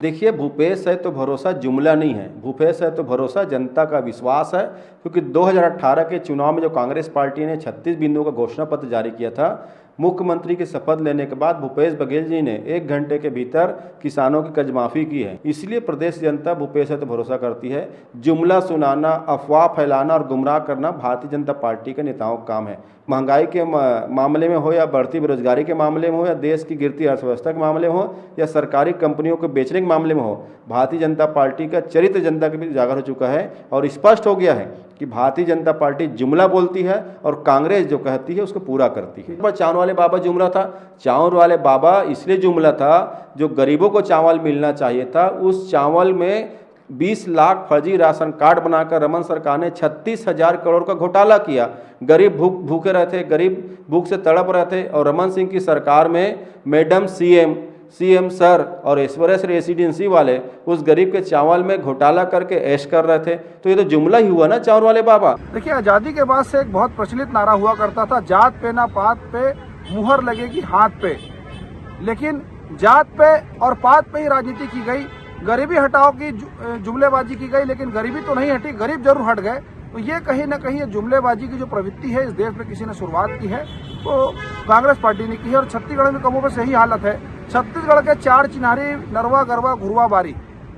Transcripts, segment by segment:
देखिए, भूपेश है तो भरोसा जुमला नहीं है। भूपेश है तो भरोसा जनता का विश्वास है, क्योंकि 2018 के चुनाव में जो कांग्रेस पार्टी ने 36 बिंदुओं का घोषणा पत्र जारी किया था, मुख्यमंत्री की शपथ लेने के बाद भूपेश बघेल जी ने 1 घंटे के भीतर किसानों की कर्ज माफ़ी की है। इसलिए प्रदेश जनता भूपेश है तो भरोसा करती है। जुमला सुनाना, अफवाह फैलाना और गुमराह करना भारतीय जनता पार्टी के नेताओं का काम है। महंगाई के मामले में हो, या बढ़ती बेरोजगारी के मामले में हो, या देश की गिरती अर्थव्यवस्था के मामले में हो, या सरकारी कंपनियों को बेचने के मामले में हो, भारतीय जनता पार्टी का चरित्र जनता के बीच उजागर हो चुका है और स्पष्ट हो गया है कि भारतीय जनता पार्टी जुमला बोलती है और कांग्रेस जो कहती है उसको पूरा करती है। पर चावल वाले बाबा जुमला था। चावल वाले बाबा इसलिए जुमला था, जो गरीबों को चावल मिलना चाहिए था, उस चावल में 20 लाख फर्जी राशन कार्ड बनाकर रमन सरकार ने 36,000 करोड़ का घोटाला किया। गरीब भूखे रहे थे, गरीब भूख से तड़प रहे थे, और रमन सिंह की सरकार में मैडम सीएम सर और ऐश्वर्या रेसिडेंसी वाले उस गरीब के चावल में घोटाला करके ऐश कर रहे थे। तो ये तो जुमला ही हुआ ना चावल वाले बाबा। देखिए, आज़ादी के बाद से एक बहुत प्रचलित नारा हुआ करता था, जात पे ना पात पे मुहर लगेगी हाथ पे। लेकिन जात पे और पात पे ही राजनीति की गई, गरीबी हटाओ की जुमलेबाजी की गई, लेकिन गरीबी तो नहीं हटी, गरीब जरूर हट गए। तो ये कहीं ना कहीं जुमलेबाजी की जो प्रवृत्ति है इस देश में किसी ने शुरुआत की है तो कांग्रेस पार्टी ने की है। और छत्तीसगढ़ में कमों में सही हालत है। छत्तीसगढ़ के 4 चिन्हारी, नरवा, गरवा, घुरवा, बारी,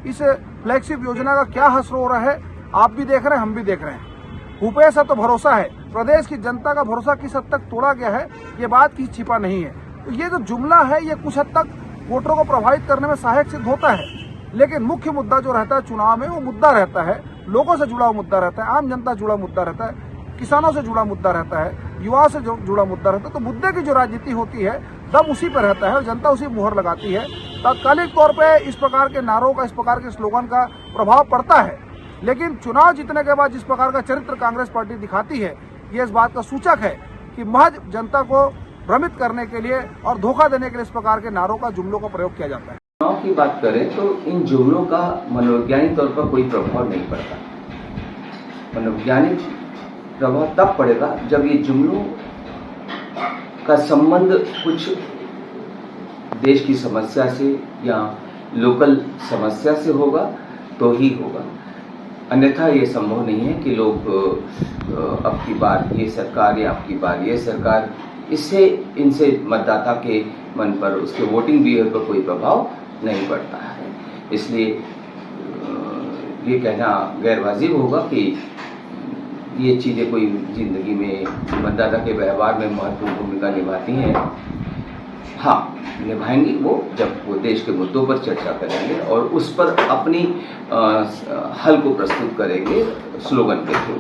इस फ्लैगशिप योजना का क्या हश्र हो रहा है, आप भी देख रहे हैं, हम भी देख रहे हैं। भूपेश है तो भरोसा है। प्रदेश की जनता का भरोसा किस हद तक तोड़ा गया है, ये बात की छिपा नहीं है। तो ये जो जुमला है ये कुछ हद तक वोटरों को प्रभावित करने में सहायक सिद्ध होता है, लेकिन मुख्य मुद्दा जो रहता है चुनाव में, वो मुद्दा रहता है, लोगों से जुड़ा मुद्दा रहता है, आम जनता से जुड़ा मुद्दा रहता है, किसानों से जुड़ा मुद्दा रहता है, युवाओं से जुड़ा मुद्दा रहता है। तो मुद्दे की जो राजनीति होती है दम उसी पर रहता है और जनता उसी मुहर लगाती है। तात्कालिक तौर पे इस प्रकार के नारों का, इस प्रकार के स्लोगन का प्रभाव पड़ता है, लेकिन चुनाव जीतने के बाद जिस प्रकार का चरित्र कांग्रेस पार्टी दिखाती है, ये इस बात का सूचक है कि महज जनता को भ्रमित करने के लिए और धोखा देने के लिए इस प्रकार के नारों का, जुमलों का प्रयोग किया जाता है। चुनाव की बात करें तो इन जुमलों का मनोवैज्ञानिक तौर पर कोई प्रभाव नहीं पड़ता। मनोवैज्ञानिक प्रभाव तब पड़ेगा जब ये जुमलों का संबंध कुछ देश की समस्या से या लोकल समस्या से होगा तो ही होगा, अन्यथा ये संभव नहीं है कि लोग अब की बार ये सरकार या अब की बार ये सरकार, इससे इनसे मतदाता के मन पर, उसके वोटिंग बिहेवियर पर कोई प्रभाव नहीं पड़ता है। इसलिए ये कहना गैरवाजिब होगा कि ये चीज़ें कोई जिंदगी में मतदाता के व्यवहार में महत्वपूर्ण भूमिका निभाती हैं। हाँ, निभाएंगी वो जब वो देश के मुद्दों पर चर्चा करेंगे और उस पर अपनी हल को प्रस्तुत करेंगे स्लोगन के थ्रू।